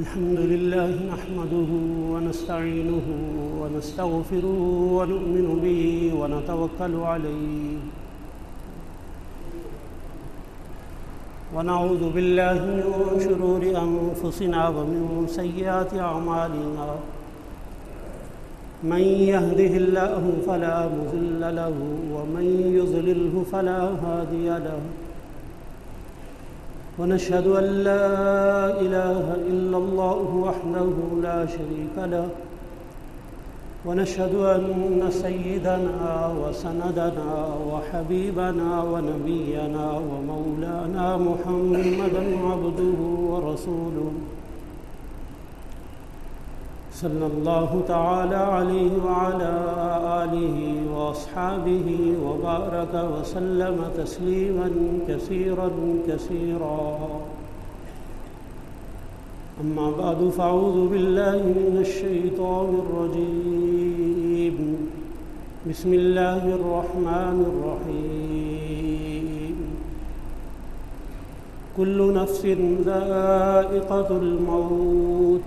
الحمد لله نحمده ونستعينه ونستغفره ونؤمن به ونتوكل عليه ونعوذ بالله من شرور أنفسنا ومن سيئات أعمالنا من يهده الله فلا مضل له ومن يضلله فلا هادي له ونشهد أن لا إله إلا الله وحده لا شريك له ونشهد أن سيدنا وسندنا وحبيبنا ونبينا ومولانا محمدا عبده ورسوله صلى الله تعالى عليه وعلى آله وأصحابه وبارك وسلم تسليما كثيرا كثيرا أما بعد فأعوذ بالله من الشيطان الرجيم بسم الله الرحمن الرحيم كل نفس ذائقة الموت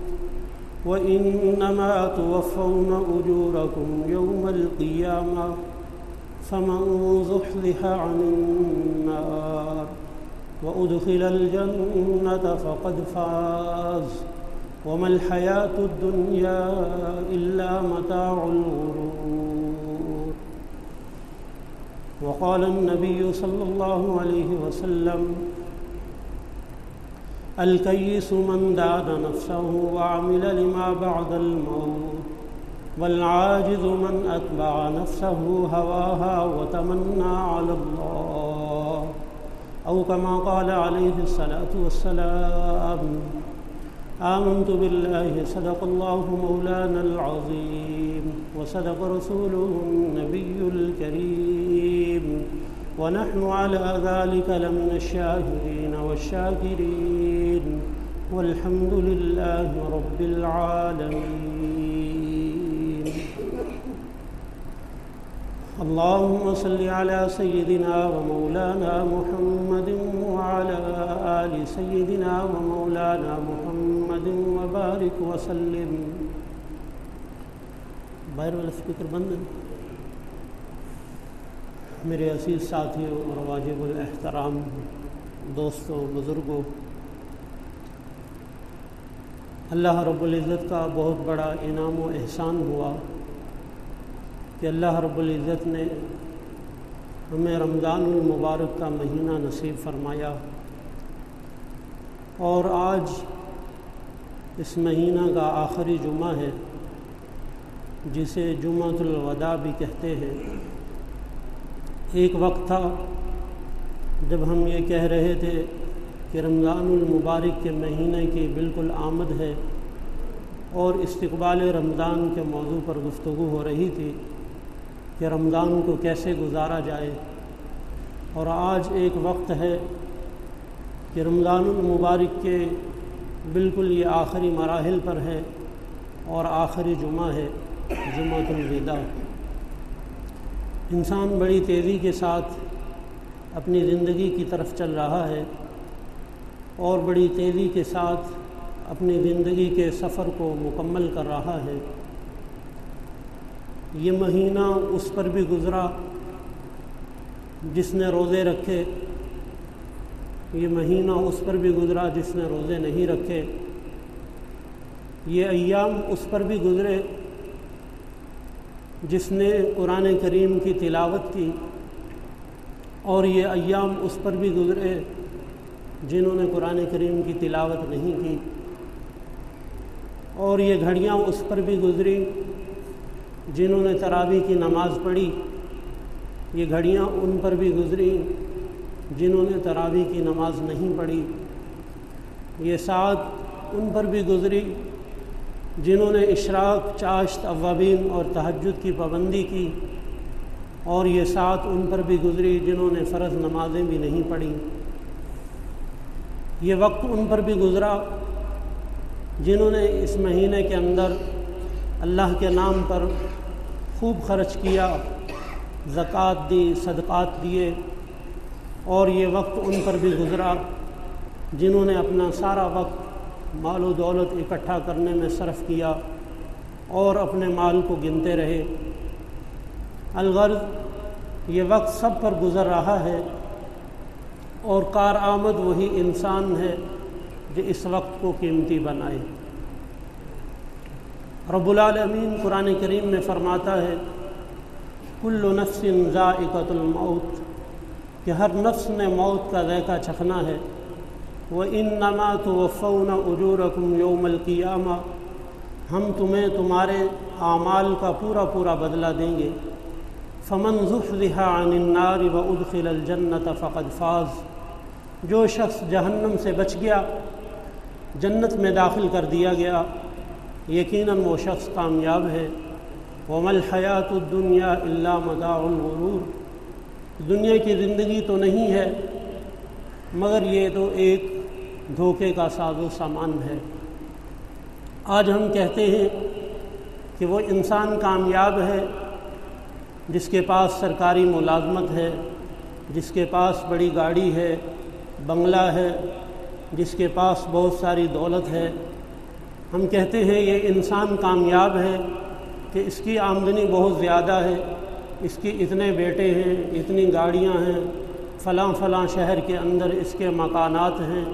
وإنما توفون أجوركم يوم القيامة فمن زحزح عن النار وأدخل الجنة فقد فاز وما الحياة الدنيا إلا متاع الغرور. وقال النبي صلى الله عليه وسلم الكيس من دان نفسه وعمل لما بعد الموت والعاجز من أتبع نفسه هواها وتمنى على الله أو كما قال عليه الصلاة والسلام. آمنت بالله صدق الله مولانا العظيم وصدق رسوله النبي الكريم ونحن على ذلك لمن الشاهدين والشاكرين والحمد لله رب العالمين. اللهم صل على سيدنا ومولانا محمد وعلى آل سيدنا ومولانا محمد وبارك وسلم. باہر والا سپیکر بند ہے. میرے عزیز ساتھیوں اور واجب الاحترام دوستوں بزرگوں، اللہ رب العزت کا بہت بڑا انعام و احسان ہوا کہ اللہ رب العزت نے ہمیں رمضان المبارک کا مہینہ نصیب فرمایا، اور آج اس مہینہ کا آخری جمعہ ہے جسے جمعۃ الوداع بھی کہتے ہیں. ایک وقت تھا جب ہم یہ کہہ رہے تھے کہ رمضان المبارک کے مہینے کی بالکل آمد ہے اور استقبال رمضان کے موضوع پر گفتگو ہو رہی تھی کہ رمضان کو کیسے گزارا جائے. اور آج ایک وقت ہے کہ رمضان المبارک کے بالکل یہ آخری مراحل پر ہے اور آخری جمعہ ہے، جمعۃ الوداع. انسان بڑی تیزی کے ساتھ اپنی زندگی کی طرف چل رہا ہے اور بڑی تیزی کے ساتھ اپنی زندگی کے سفر کو مکمل کر رہا ہے. یہ مہینہ اس پر بھی گزرا جس نے روزے رکھے، یہ مہینہ اس پر بھی گزرا جس نے روزے نہیں رکھے. یہ ایام اس پر بھی گزرے جس نے قرآن کریم کی تلاوت کی، اور یہ ایام اس پر بھی گزرے جنہوں نے قرآن کریم کی تلاوت نہیں کی. اور یہ گھڑیاں اس پر بھی گزری جنہوں نے تراویح کی نماز پڑھی، یہ گھڑیاں ان پر بھی گزری جنہوں نے تراویح کی نماز نہیں پڑھی. یہ ساتھ ان پر بھی گزری جنہوں نے اشراق، چاشت، اوابین اور تہجد کی پابندی کی، اور یہ ساتھ ان پر بھی گزری جنہوں نے فرض نمازیں بھی نہیں پڑھیں. یہ وقت ان پر بھی گزرا جنہوں نے اس مہینے کے اندر اللہ کے نام پر خوب خرچ کیا، زکوٰۃ دی، صدقات دیے. اور یہ وقت ان پر بھی گزرا جنہوں نے اپنا سارا وقت مال و دولت اکٹھا کرنے میں صرف کیا اور اپنے مال کو گنتے رہے۔ الغرض یہ وقت سب پر گزر رہا ہے اور کارآمد وہی انسان ہے جو اس وقت کو قیمتی بنائے۔ رب العالمین قرآن کریم میں فرماتا ہے کل نفس ذائقۃ الموت، کہ ہر نفس نے موت کا ذائقہ چکھنا ہے۔ وَإِنَّمَا تُوَفَّوْنَ أُجُورَكُمْ يَوْمَ الْقِيَامَةِ، ہم تمہیں تمہارے اعمال کا پورا بدلہ دیں گے۔ فَمَنْ زُحْزِحَ عَنِ النَّارِ وَأُدْخِلَ الْجَنَّةَ فَقَدْ فَازَ، جو شخص جہنم سے بچ گیا، جنت میں داخل کر دیا گیا، یقیناً وہ شخص کامیاب ہے۔ وَمَا الْحَيَاةُ الدُّنْيَا إِلَّا مَتَاعُ الْغُرُورِ، دنیا کی زندگی تو نہیں ہے مگر یہ تو ایک دھوکے کا ساز و سامان ہے۔ آج ہم کہتے ہیں کہ وہ انسان کامیاب ہے جس کے پاس سرکاری ملازمت ہے، جس کے پاس بڑی گاڑی ہے، بنگلہ ہے، جس کے پاس بہت ساری دولت ہے۔ ہم کہتے ہیں یہ انسان کامیاب ہے کہ اس کی آمدنی بہت زیادہ ہے، اس کی اتنے بیٹے ہیں، اتنی گاڑیاں ہیں، فلاں شہر کے اندر اس کے مکانات ہیں۔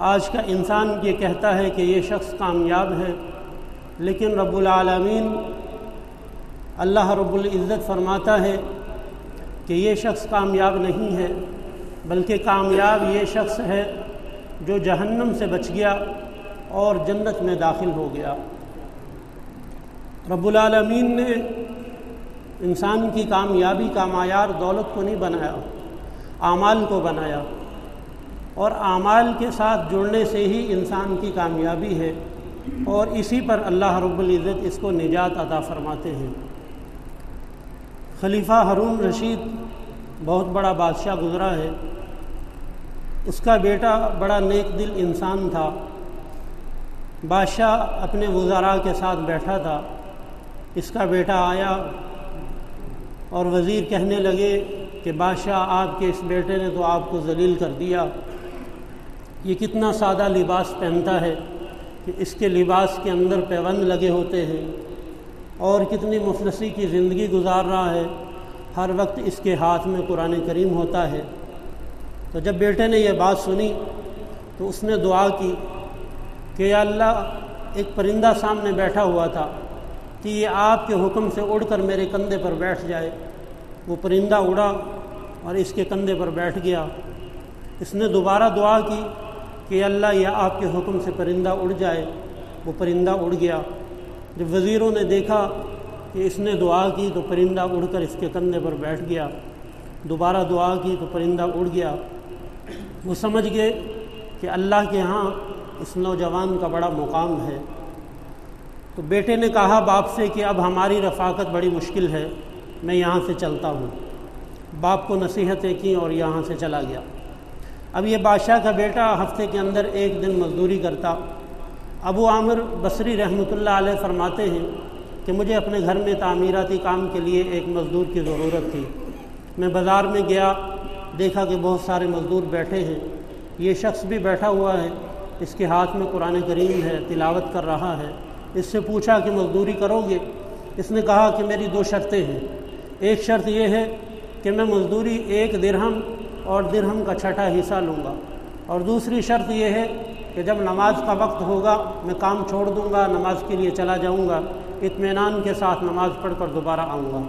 آج کا انسان یہ کہتا ہے کہ یہ شخص کامیاب ہے، لیکن رب العالمین اللہ رب العزت فرماتا ہے کہ یہ شخص کامیاب نہیں ہے، بلکہ کامیاب یہ شخص ہے جو جہنم سے بچ گیا اور جنت میں داخل ہو گیا۔ رب العالمین نے انسان کی کامیابی کا معیار دولت کو نہیں بنایا، اعمال کو بنایا، اور اعمال کے ساتھ جڑنے سے ہی انسان کی کامیابی ہے، اور اسی پر اللہ رب العزت اس کو نجات عطا فرماتے ہیں۔ خلیفہ ہارون رشید بہت بڑا بادشاہ گزرا ہے، اس کا بیٹا بڑا نیک دل انسان تھا۔ بادشاہ اپنے وزراء کے ساتھ بیٹھا تھا، اس کا بیٹا آیا اور وزیر کہنے لگے کہ بادشاہ آپ کے اس بیٹے نے تو آپ کو ذلیل کر دیا، یہ کتنا سادہ لباس پہنتا ہے کہ اس کے لباس کے اندر پیوند لگے ہوتے ہیں، اور کتنی مفلسی کی زندگی گزار رہا ہے، ہر وقت اس کے ہاتھ میں قرآن کریم ہوتا ہے۔ تو جب بیٹے نے یہ بات سنی تو اس نے دعا کی کہ یا اللہ، ایک پرندہ سامنے بیٹھا ہوا تھا کہ یہ آپ کے حکم سے اڑ کر میرے کندھے پر بیٹھ جائے۔ وہ پرندہ اڑا اور اس کے کندھے پر بیٹھ گیا۔ اس نے دوبارہ دعا کی کہ اللہ، یہ آپ کے حکم سے پرندہ اڑ جائے۔ وہ پرندہ اڑ گیا۔ جب وزیروں نے دیکھا کہ اس نے دعا کی تو پرندہ اڑ کر اس کے کندھے پر بیٹھ گیا، دوبارہ دعا کی تو پرندہ اڑ گیا، وہ سمجھ گئے کہ اللہ کے ہاں اس نوجوان کا بڑا مقام ہے۔ تو بیٹے نے کہا باپ سے کہ اب ہماری رفاقت بڑی مشکل ہے، میں یہاں سے چلتا ہوں۔ باپ کو نصیحتیں کی اور یہاں سے چلا گیا۔ اب یہ بادشاہ کا بیٹا ہفتے کے اندر ایک دن مزدوری کرتا۔ ابو عامر بصری رحمۃ اللہ علیہ فرماتے ہیں کہ مجھے اپنے گھر میں تعمیراتی کام کے لیے ایک مزدور کی ضرورت تھی۔ میں بازار میں گیا، دیکھا کہ بہت سارے مزدور بیٹھے ہیں، یہ شخص بھی بیٹھا ہوا ہے، اس کے ہاتھ میں قرآن کریم ہے، تلاوت کر رہا ہے۔ اس سے پوچھا کہ مزدوری کرو گے؟ اس نے کہا کہ میری 2 شرطیں ہیں۔ ایک شرط یہ ہے کہ میں مزدوری 1 درہم اور درہم کا 6واں حصہ لوں گا، اور دوسری شرط یہ ہے کہ جب نماز کا وقت ہوگا میں کام چھوڑ دوں گا، نماز کے لیے چلا جاؤں گا، اطمینان کے ساتھ نماز پڑھ کر دوبارہ آؤں گا۔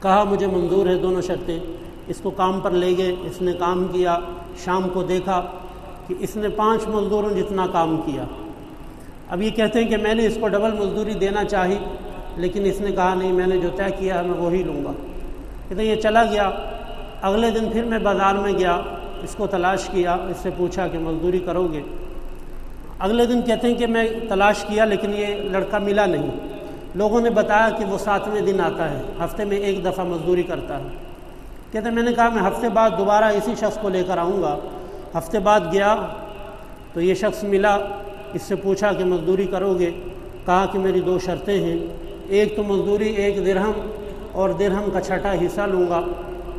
کہا مجھے منظور ہے دونوں شرطیں۔ اس کو کام پر لے گئے، اس نے کام کیا۔ شام کو دیکھا کہ اس نے 5 مزدوروں جتنا کام کیا۔ اب یہ کہتے ہیں کہ میں نے اس کو ڈبل مزدوری دینا چاہی، لیکن اس نے کہا نہیں، میں نے جو طے کیا ہے میں وہی لوں گا۔ کہتے ہیں یہ چلا گیا۔ اگلے دن پھر میں بازار میں گیا، اس کو تلاش کیا، اس سے پوچھا کہ مزدوری کرو گے؟ اگلے دن کہتے ہیں کہ میں تلاش کیا لیکن یہ لڑکا ملا نہیں۔ لوگوں نے بتایا کہ وہ 7ویں دن آتا ہے، ہفتے میں 1 دفعہ مزدوری کرتا ہے۔ کہتے ہیں میں نے کہا میں ہفتے بعد دوبارہ اسی شخص کو لے کر آؤں گا۔ ہفتے بعد گیا تو یہ شخص ملا، اس سے پوچھا کہ مزدوری کرو گے؟ کہا کہ میری 2 شرطیں ہیں، ایک تو مزدوری 1 درہم اور درہم کا 6واں حصہ لوں گا،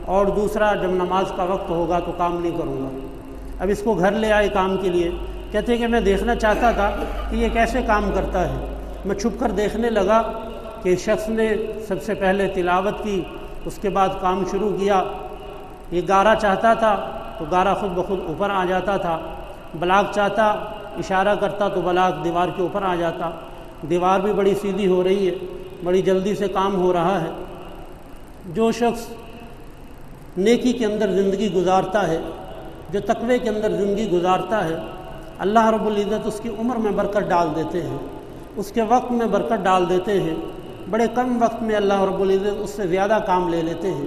اور دوسرا جب نماز کا وقت ہوگا تو کام نہیں کروں گا۔ اب اس کو گھر لے آئے کام کے لیے، کہتے ہیں کہ میں دیکھنا چاہتا تھا کہ یہ کیسے کام کرتا ہے۔ میں چھپ کر دیکھنے لگا کہ اس شخص نے سب سے پہلے تلاوت کی، اس کے بعد کام شروع کیا۔ یہ گارا چاہتا تھا تو گارا خود بخود اوپر آ جاتا تھا، بلاک چاہتا اشارہ کرتا تو بلاک دیوار کے اوپر آ جاتا۔ دیوار بھی بڑی سیدھی ہو رہی ہے، بڑی جلدی سے کام ہو رہا ہے۔ جو شخص نیکی کے اندر زندگی گزارتا ہے، جو تقوی کے اندر زندگی گزارتا ہے، اللہ رب العزت اس کی عمر میں برکت ڈال دیتے ہیں، اس کے وقت میں برکت ڈال دیتے ہیں۔ بڑے کم وقت میں اللہ رب العزت اس سے زیادہ کام لے لیتے ہیں،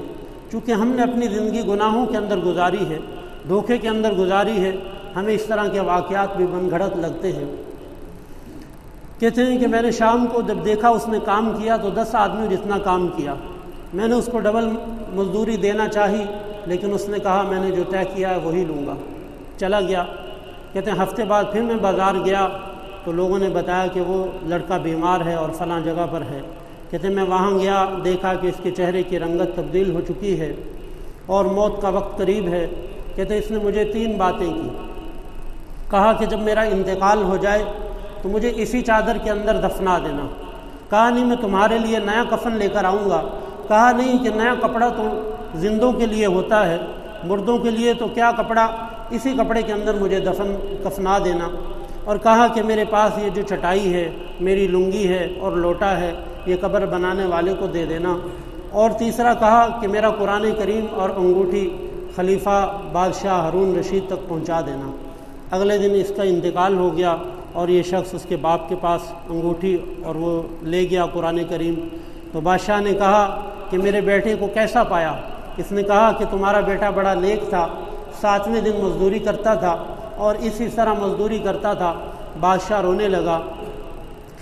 چونکہ ہم نے اپنی زندگی گناہوں کے اندر گزاری ہے، دھوکے کے اندر گزاری ہے، ہمیں اس طرح کے واقعات بھی من گھڑت لگتے ہیں۔ کہتے ہیں کہ میں نے شام کو جب دیکھا اس نے کام کیا تو 10 آدمی جتنا کام کیا۔ میں نے اس کو ڈبل مزدوری دینا چاہی، لیکن اس نے کہا میں نے جو طے کیا ہے وہی لوں گا، چلا گیا۔ کہتے ہیں ہفتے بعد پھر میں بازار گیا تو لوگوں نے بتایا کہ وہ لڑکا بیمار ہے اور فلاں جگہ پر ہے۔ کہتے ہیں میں وہاں گیا، دیکھا کہ اس کے چہرے کی رنگت تبدیل ہو چکی ہے اور موت کا وقت قریب ہے۔ کہتے ہیں اس نے مجھے 3 باتیں کی۔ کہا کہ جب میرا انتقال ہو جائے تو مجھے اسی چادر کے اندر دفنا دینا۔ کہا نہیں میں تمہارے لیے نیا کفن لے کر آؤں گا۔ کہا نہیں کہ نیا کپڑا تو زندوں کے لیے ہوتا ہے، مردوں کے لیے تو کیا کپڑا، اسی کپڑے کے اندر مجھے کفنا دینا۔ اور کہا کہ میرے پاس یہ جو چٹائی ہے، میری لنگی ہے اور لوٹا ہے، یہ قبر بنانے والے کو دے دینا۔ اور تیسرا کہا کہ میرا قرآن کریم اور انگوٹھی خلیفہ بادشاہ ہارون رشید تک پہنچا دینا۔ اگلے دن اس کا انتقال ہو گیا اور یہ شخص اس کے باپ کے پاس انگوٹھی اور وہ لے گیا قرآن کریم۔ تو بادشاہ نے کہا کہ میرے بیٹے کو کیسا پایا؟ اس نے کہا کہ تمہارا بیٹا بڑا نیک تھا، 7ویں دن مزدوری کرتا تھا اور اسی طرح مزدوری کرتا تھا۔ بادشاہ رونے لگا۔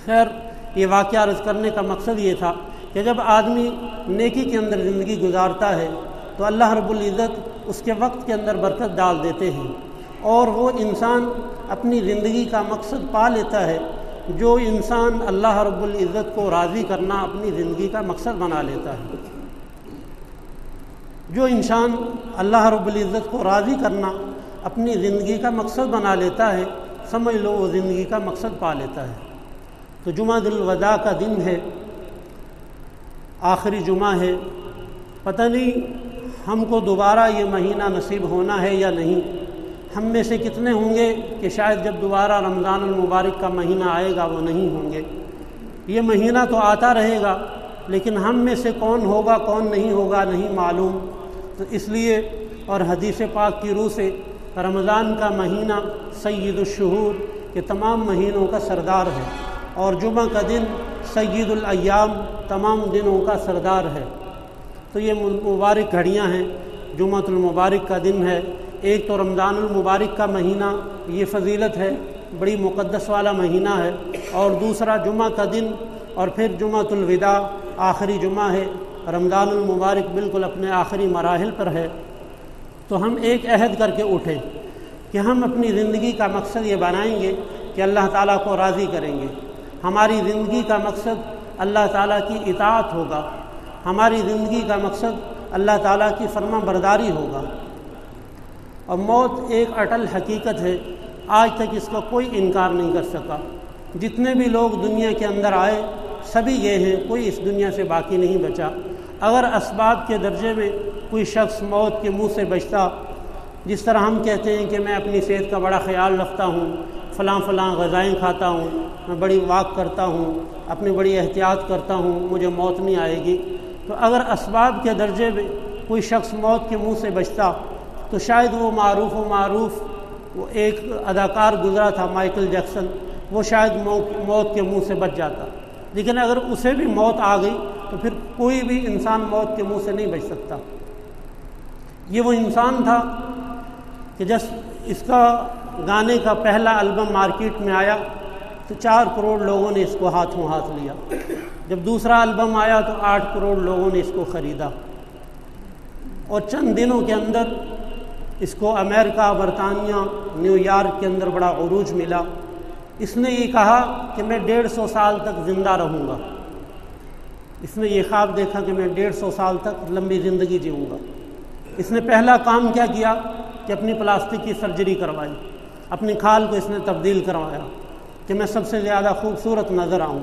خیر یہ واقعہ عرض کرنے کا مقصد یہ تھا کہ جب آدمی نیکی کے اندر زندگی گزارتا ہے تو اللہ رب العزت اس کے وقت کے اندر برکت ڈال دیتے ہیں اور وہ انسان اپنی زندگی کا مقصد پا لیتا ہے۔ جو انسان اللہ رب العزت کو راضی کرنا اپنی زندگی کا مقصد بنا لیتا ہے، جو انسان اللہ رب العزت کو راضی کرنا اپنی زندگی کا مقصد بنا لیتا ہے، سمجھ لو وہ زندگی کا مقصد پا لیتا ہے۔ تو جمعہ الوداع کا دن ہے، آخری جمعہ ہے۔ پتہ نہیں ہم کو دوبارہ یہ مہینہ نصیب ہونا ہے یا نہیں۔ ہم میں سے کتنے ہوں گے کہ شاید جب دوبارہ رمضان المبارک کا مہینہ آئے گا وہ نہیں ہوں گے۔ یہ مہینہ تو آتا رہے گا، لیکن ہم میں سے کون ہوگا کون نہیں ہوگا نہیں معلوم۔ تو اس لیے اور حدیث پاک کی روح سے رمضان کا مہینہ سید الشہور کے تمام مہینوں کا سردار ہے اور جمعہ کا دن سید الایام تمام دنوں کا سردار ہے۔ تو یہ مبارک گھڑیاں ہیں۔ جمعہ المبارک کا دن ہے، ایک تو رمضان المبارک کا مہینہ، یہ فضیلت ہے، بڑی مقدس والا مہینہ ہے، اور دوسرا جمعہ کا دن، اور پھر جمعہ الوداع آخری جمعہ ہے۔ رمضان المبارک بالکل اپنے آخری مراحل پر ہے۔ تو ہم ایک عہد کر کے اٹھیں کہ ہم اپنی زندگی کا مقصد یہ بنائیں گے کہ اللہ تعالیٰ کو راضی کریں گے۔ ہماری زندگی کا مقصد اللہ تعالیٰ کی اطاعت ہوگا، ہماری زندگی کا مقصد اللہ تعالیٰ کی فرما برداری ہوگا۔ اور موت ایک اٹل حقیقت ہے، آج تک اس کا کوئی انکار نہیں کر سکا۔ جتنے بھی لوگ دنیا کے اندر آئے سبھی گئے ہیں، کوئی اس دنیا سے باقی نہیں بچا۔ اگر اسباب کے درجے میں کوئی شخص موت کے منہ سے بچتا، جس طرح ہم کہتے ہیں کہ میں اپنی صحت کا بڑا خیال رکھتا ہوں، فلاں فلاں غذائیں کھاتا ہوں، میں بڑی واک کرتا ہوں، اپنی بڑی احتیاط کرتا ہوں، مجھے موت نہیں آئے گی، تو اگر اسباب کے درجے میں کوئی شخص موت کے منہ سے بچتا تو شاید وہ معروف وہ ایک اداکار گزرا تھا مائیکل جیکسن، وہ شاید موت کے منہ سے بچ جاتا۔ لیکن اگر اسے بھی موت آ گئی تو پھر کوئی بھی انسان موت کے منہ سے نہیں بچ سکتا۔ یہ وہ انسان تھا کہ جس اس کا گانے کا پہلا البم مارکیٹ میں آیا تو 4 کروڑ لوگوں نے اس کو ہاتھوں ہاتھ لیا۔ جب دوسرا البم آیا تو 8 کروڑ لوگوں نے اس کو خریدا، اور چند دنوں کے اندر اس کو امریکہ، برطانیہ، نیو یارک کے اندر بڑا عروج ملا۔ اس نے یہ کہا کہ میں 150 سال تک زندہ رہوں گا۔ اس نے یہ خواب دیکھا کہ میں 150 سال تک لمبی زندگی جیوں گا۔ اس نے پہلا کام کیا کہ اپنی پلاسٹک کی سرجری کروائی، اپنی کھال کو اس نے تبدیل کروایا کہ میں سب سے زیادہ خوبصورت نظر آؤں۔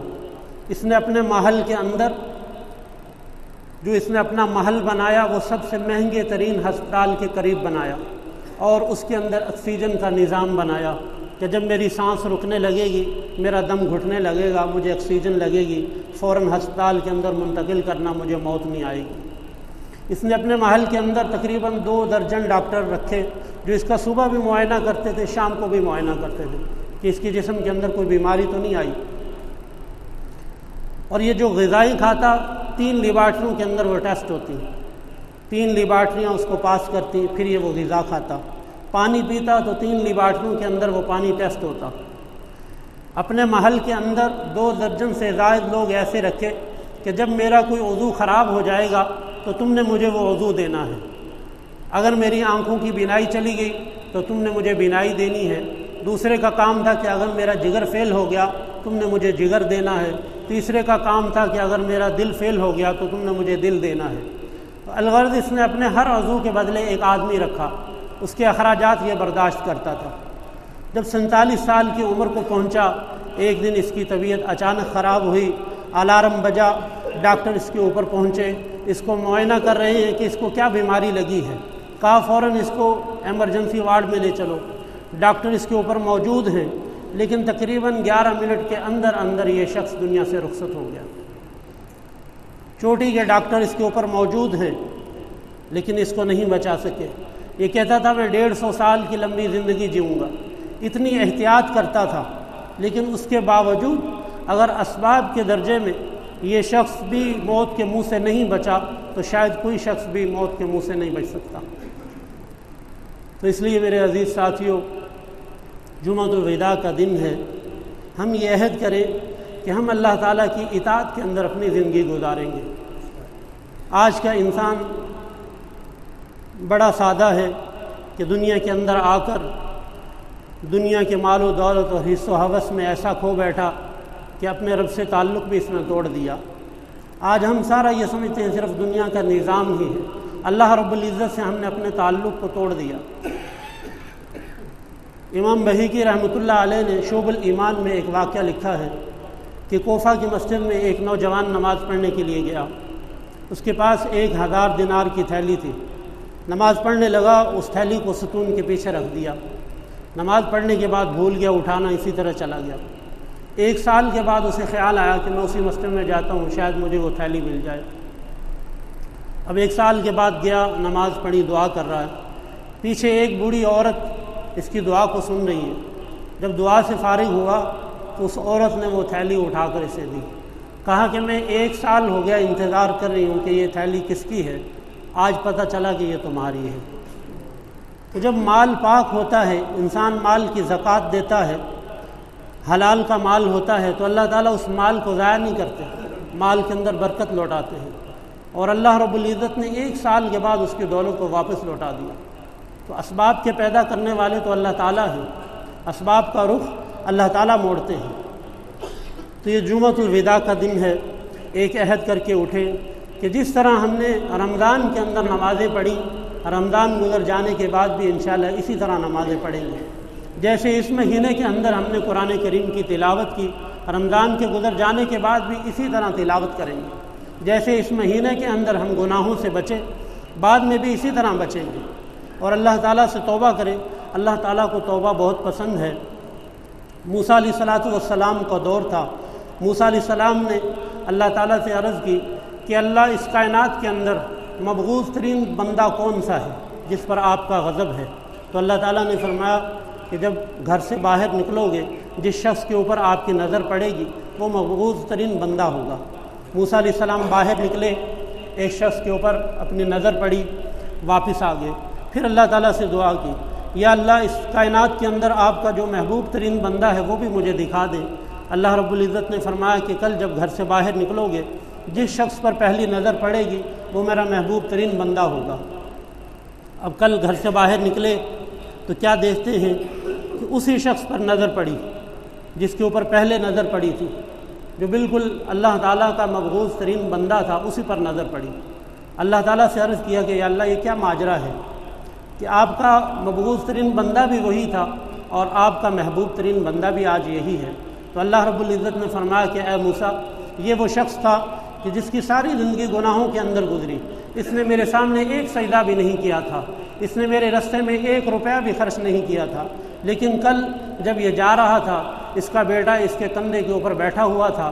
اس نے اپنے محل کے اندر جو اس نے اپنا محل بنایا وہ سب سے مہنگے ترین ہسپتال کے قریب بنایا، اور اس کے اندر آکسیجن کا نظام بنایا کہ جب میری سانس رکنے لگے گی، میرا دم گھٹنے لگے گا، مجھے آکسیجن لگے گی، فوراً ہسپتال کے اندر منتقل کرنا، مجھے موت نہیں آئے گی۔ اس نے اپنے محل کے اندر تقریباً 2 درجن ڈاکٹر رکھے جو اس کا صبح بھی معائنہ کرتے تھے، شام کو بھی معائنہ کرتے تھے کہ اس کے جسم کے اندر کوئی بیماری تو نہیں آئی۔ اور یہ جو غذائیں کھاتا 3 لیبارٹریوں کے اندر وہ ٹیسٹ ہوتی، 3 لیبارٹریاں اس کو پاس کرتی، پھر یہ وہ غذا کھاتا۔ پانی پیتا تو 3 لیبارٹریوں کے اندر وہ پانی ٹیسٹ ہوتا۔ اپنے محل کے اندر 2 درجن سے زائد لوگ ایسے رکھے کہ جب میرا کوئی عضو خراب ہو جائے گا تو تم نے مجھے وہ عضو دینا ہے۔ اگر میری آنکھوں کی بینائی چلی گئی تو تم نے مجھے بینائی دینی ہے۔ دوسرے کا کام تھا کہ اگر میرا جگر فیل ہو گیا تم نے مجھے جگر دینا ہے۔ تیسرے کا کام تھا کہ اگر میرا دل فیل ہو گیا تو تم نے مجھے دل دینا ہے۔ تو الغرض اس نے اپنے ہر عضو کے بدلے ایک آدمی رکھا، اس کے اخراجات یہ برداشت کرتا تھا۔ جب 47 سال کی عمر کو پہنچا، ایک دن اس کی طبیعت اچانک خراب ہوئی، الارم بجا، ڈاکٹر اس کے اوپر پہنچے، اس کو معائنہ کر رہے ہیں کہ اس کو کیا بیماری لگی ہے۔ کہا فوراً اس کو ایمرجنسی وارڈ میں لے چلو۔ ڈاکٹر اس کے اوپر موجود ہیں، لیکن تقریباً 11 منٹ کے اندر اندر یہ شخص دنیا سے رخصت ہو گیا۔ چوٹی کے ڈاکٹر اس کے اوپر موجود ہیں لیکن اس کو نہیں بچا سکے۔ یہ کہتا تھا میں 150 سال کی لمبی زندگی جیوں گا، اتنی احتیاط کرتا تھا، لیکن اس کے باوجود اگر اسباب کے درجے میں یہ شخص بھی موت کے منہ سے نہیں بچا تو شاید کوئی شخص بھی موت کے منہ سے نہیں بچ سکتا۔ تو اس لیے میرے عزیز ساتھیوں، جمعۃ الوداع کا دن ہے، ہم یہ عہد کریں کہ ہم اللہ تعالیٰ کی اطاعت کے اندر اپنی زندگی گزاریں گے۔ آج کا انسان بڑا سادہ ہے کہ دنیا کے اندر آ کر دنیا کے مال و دولت اور حس و حوث میں ایسا کھو بیٹھا کہ اپنے رب سے تعلق بھی اس نے توڑ دیا۔ آج ہم سارا یہ سمجھتے ہیں صرف دنیا کا نظام ہی ہے، اللہ رب العزت سے ہم نے اپنے تعلق کو توڑ دیا۔ امام بہیقی رحمۃ اللہ علیہ نے شعب الایمان میں ایک واقعہ لکھا ہے کہ کوفہ کی مسجد میں ایک نوجوان نماز پڑھنے کے لیے گیا، اس کے پاس 1000 دینار کی تھیلی تھی۔ نماز پڑھنے لگا، اس تھیلی کو ستون کے پیچھے رکھ دیا، نماز پڑھنے کے بعد بھول گیا اٹھانا، اسی طرح چلا گیا۔ 1 سال کے بعد اسے خیال آیا کہ میں اسی مسجد میں جاتا ہوں، شاید مجھے وہ تھیلی مل جائے۔ اب 1 سال کے بعد گیا، نماز پڑھی، دعا کر رہا ہے، پیچھے ایک بوڑھی عورت اس کی دعا کو سن رہی ہے۔ جب دعا سے فارغ ہوا تو اس عورت نے وہ تھیلی اٹھا کر اسے دی، کہا کہ میں 1 سال ہو گیا انتظار کر رہی ہوں کہ یہ تھیلی کس کی ہے، آج پتہ چلا کہ یہ تمہاری ہے۔ تو جب مال پاک ہوتا ہے، انسان مال کی زکوٰۃ دیتا ہے، حلال کا مال ہوتا ہے، تو اللہ تعالیٰ اس مال کو ضائع نہیں کرتے، مال کے اندر برکت لوٹاتے ہیں، اور اللہ رب العزت نے 1 سال کے بعد اس کی دولت کو واپس لوٹا دیا۔ تو اسباب کے پیدا کرنے والے تو اللہ تعالیٰ ہیں، اسباب کا رخ اللہ تعالیٰ موڑتے ہیں۔ تو یہ جمعۃ الوداع کا دن ہے، ایک عہد کر کے اٹھیں کہ جس طرح ہم نے رمضان کے اندر نمازیں پڑھی، رمضان گزر جانے کے بعد بھی انشاءاللہ اسی طرح نمازیں پڑھیں گے۔ جیسے اس مہینے کے اندر ہم نے قرآن کریم کی تلاوت کی، رمضان کے گزر جانے کے بعد بھی اسی طرح تلاوت کریں گے۔ جیسے اس مہینے کے اندر ہم گناہوں سے بچے، بعد میں بھی اسی طرح بچیں گے، اور اللہ تعالیٰ سے توبہ کریں۔ اللہ تعالیٰ کو توبہ بہت پسند ہے۔ موسیٰ علیہ السلام کا دور تھا، موسیٰ علیہ السلام نے اللہ تعالیٰ سے عرض کی کہ اللہ اس کائنات کے اندر مبغوض ترین بندہ کون سا ہے جس پر آپ کا غضب ہے؟ تو اللہ تعالیٰ نے فرمایا کہ جب گھر سے باہر نکلو گے، جس شخص کے اوپر آپ کی نظر پڑے گی وہ مبغوض ترین بندہ ہوگا۔ موسیٰ علیہ السلام باہر نکلے، ایک شخص کے اوپر اپنی نظر پڑی، واپس آ گئے، پھر اللہ تعالیٰ سے دعا کی، یا اللہ اس کائنات کے اندر آپ کا جو محبوب ترین بندہ ہے وہ بھی مجھے دکھا دیں۔ اللہ رب العزت نے فرمایا کہ کل جب گھر سے باہر نکلو گے، جس شخص پر پہلی نظر پڑے گی وہ میرا محبوب ترین بندہ ہوگا۔ اب کل گھر سے باہر نکلے تو کیا دیکھتے ہیں کہ اسی شخص پر نظر پڑی جس کے اوپر پہلے نظر پڑی تھی، جو بالکل اللہ تعالیٰ کا مبغوض ترین بندہ تھا، اسی پر نظر پڑی۔ اللہ تعالیٰ سے عرض کیا کہ یا اللہ یہ کیا ماجرا ہے کہ آپ کا مبغوض ترین بندہ بھی وہی تھا اور آپ کا محبوب ترین بندہ بھی آج یہی ہے۔ تو اللہ رب العزت نے فرمایا کہ اے موسیٰ، یہ وہ شخص تھا کہ جس کی ساری زندگی گناہوں کے اندر گزری، اس نے میرے سامنے ایک سجدہ بھی نہیں کیا تھا، اس نے میرے راستے میں 1 روپیہ بھی خرچ نہیں کیا تھا، لیکن کل جب یہ جا رہا تھا، اس کا بیٹا اس کے کندھے کے اوپر بیٹھا ہوا تھا،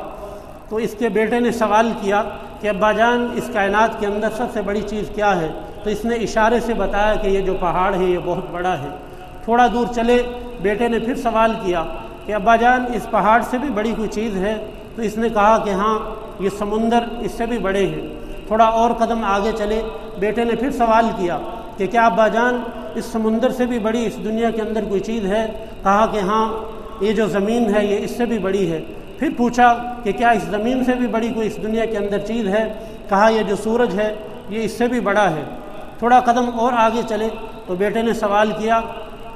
تو اس کے بیٹے نے سوال کیا کہ ابا جان، اس کائنات کے اندر سب سے بڑی چیز کیا ہے؟ تو اس نے اشارے سے بتایا کہ یہ جو پہاڑ ہے یہ بہت بڑا ہے۔ تھوڑا دور چلے، بیٹے نے پھر سوال کیا کہ ابا جان، اس پہاڑ سے بھی بڑی کوئی چیز ہے؟ تو اس نے کہا کہ ہاں، یہ سمندر اس سے بھی بڑے ہیں۔ تھوڑا اور قدم آگے چلے، بیٹے نے پھر سوال کیا کہ کیا ابا جان، اس سمندر سے بھی بڑی اس دنیا کے اندر کوئی چیز ہے؟ کہا کہ ہاں، یہ جو زمین ہے یہ اس سے بھی بڑی ہے۔ پھر پوچھا کہ کیا اس زمین سے بھی بڑی کوئی اس دنیا کے اندر چیز ہے؟ کہا یہ جو سورج ہے یہ اس سے بھی بڑا ہے۔ تھوڑا قدم اور آگے چلے تو بیٹے نے سوال کیا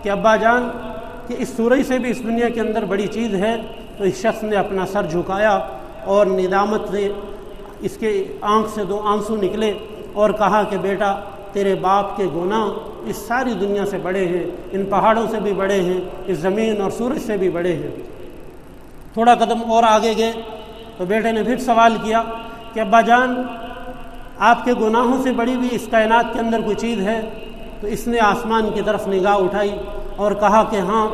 کہ ابا جان، کہ اس سورج سے بھی اس دنیا کے اندر بڑی چیز ہے؟ تو اس شخص نے اپنا سر جھکایا اور ندامت سے اس کے آنکھ سے 2 آنسو نکلے اور کہا کہ بیٹا، تیرے باپ کے گناہ اس ساری دنیا سے بڑے ہیں، ان پہاڑوں سے بھی بڑے ہیں، اس زمین اور سورج سے بھی بڑے ہیں۔ تھوڑا قدم اور آگے گئے تو بیٹے نے پھر سوال کیا کہ ابا جان، آپ کے گناہوں سے بڑی بھی اس کائنات کے اندر کوئی چیز ہے؟ تو اس نے آسمان کی طرف نگاہ اٹھائی اور کہا کہ ہاں،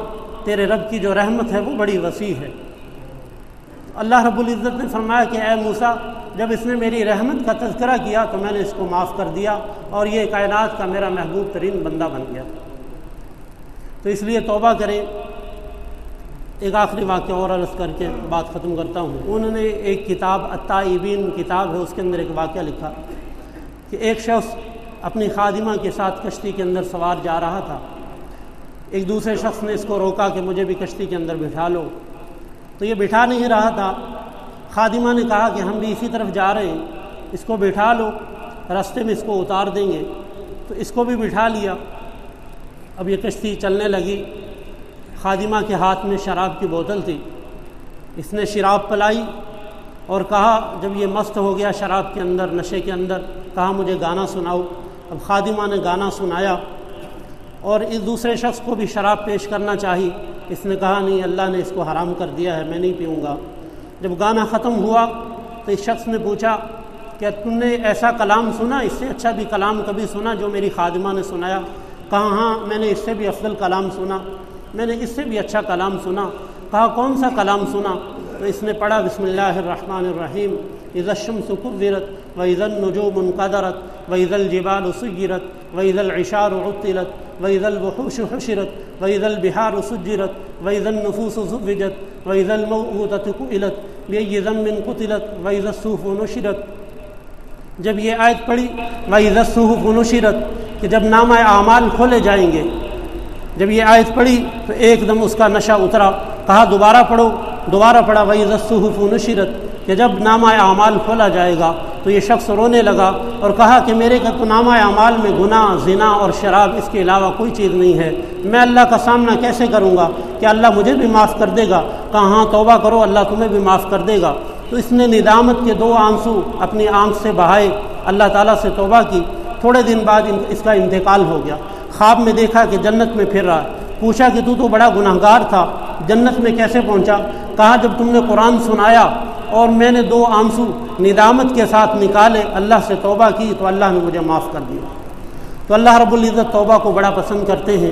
تیرے رب کی جو رحمت ہے وہ بڑی وسیع ہے۔ اللہ رب العزت نے فرمایا کہ اے موسیٰ، جب اس نے میری رحمت کا تذکرہ کیا تو میں نے اس کو معاف کر دیا اور یہ کائنات کا میرا محبوب ترین بندہ بن گیا۔ تو اس لیے توبہ کریں۔ ایک آخری واقعہ اور عرض کر کے بات ختم کرتا ہوں۔ انہوں نے ایک کتاب، التائبین کتاب ہے، اس کے اندر ایک واقعہ لکھا کہ ایک شخص اپنی خادمہ کے ساتھ کشتی کے اندر سوار جا رہا تھا۔ ایک دوسرے شخص نے اس کو روکا کہ مجھے بھی کشتی کے اندر بٹھا لو، تو یہ بٹھا نہیں رہا تھا۔ خادمہ نے کہا کہ ہم بھی اسی طرف جا رہے ہیں، اس کو بٹھا لو، راستے میں اس کو اتار دیں گے۔ تو اس کو بھی بٹھا لیا۔ اب یہ کشتی چلنے لگی۔ خادمہ کے ہاتھ میں شراب کی بوتل تھی، اس نے شراب پلائی اور کہا، جب یہ مست ہو گیا شراب کے اندر، نشے کے اندر، کہا مجھے گانا سناؤ۔ اب خادمہ نے گانا سنایا اور اس دوسرے شخص کو بھی شراب پیش کرنا چاہی، اس نے کہا نہیں، اللہ نے اس کو حرام کر دیا ہے، میں نہیں پیوں گا۔ جب گانا ختم ہوا تو اس شخص نے پوچھا کہ تم نے ایسا کلام سنا، اس سے اچھا بھی کلام کبھی سنا جو میری خادمہ نے سنایا؟ کہا ہاں، میں نے اس سے بھی افضل کلام سنا، میں نے اس سے بھی اچھا کلام سنا۔ کہا کون سا کلام سنا؟ تو اس نے پڑھا بسم اللہ الرحمن الرحیم، اذا الشمس كورت واذا النجوم انقدرت واذا الجبال سيرت واذا العشار عطلت واذا الوحوش حشرت واذا البحار سجرت واذا النفوس زوجت واذا الموءودة سئلت بأي ذنب قتلت واذا الصحف نشرت۔ جب یہ آیت پڑھی واذا الصحف نشرت کہ جب نامہ اعمال کھولے جائیں گے، جب یہ آیت پڑھی تو ایک دم اس کا نشہ اترا۔ کہا دوبارہ پڑھو، دوبارہ پڑھا وَإِذَا الصُّحُفُ نُشِرَتْ کہ جب نامہ اعمال کھولا جائے گا۔ تو یہ شخص رونے لگا اور کہا کہ میرے کا تو نامہ اعمال میں گناہ، زنا اور شراب، اس کے علاوہ کوئی چیز نہیں ہے، میں اللہ کا سامنا کیسے کروں گا؟ کہ اللہ مجھے بھی معاف کر دے گا؟ کہا ہاں، توبہ کرو، اللہ تمہیں بھی معاف کر دے گا۔ تو اس نے ندامت کے 2 آنسو اپنی آنکھ سے بہائے، اللہ تعالیٰ سے توبہ کی۔ تھوڑے دن بعد اس کا انتقال ہو گیا۔ خواب میں دیکھا کہ جنت میں پھر رہا ہے۔ پوچھا کہ تو بڑا گناہگار تھا، جنت میں کیسے پہنچا؟ کہا جب تم نے قرآن سنایا اور میں نے 2 آنسو ندامت کے ساتھ نکالے، اللہ سے توبہ کی تو اللہ نے مجھے معاف کر دیا۔ تو اللہ رب العزت توبہ کو بڑا پسند کرتے ہیں۔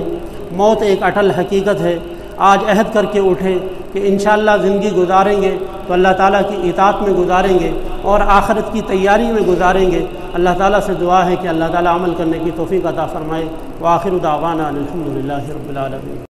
موت ایک اٹل حقیقت ہے۔ آج عہد کر کے اٹھیں کہ انشاءاللہ زندگی گزاریں گے تو اللہ تعالیٰ کی اطاعت میں گزاریں گے اور آخرت کی تیاری میں گزاریں گے۔ اللہ تعالیٰ سے دعا ہے کہ اللہ تعالیٰ عمل کرنے کی توفیق عطا فرمائے۔ وآخر دعوانا الحمدللہ رب العالمین۔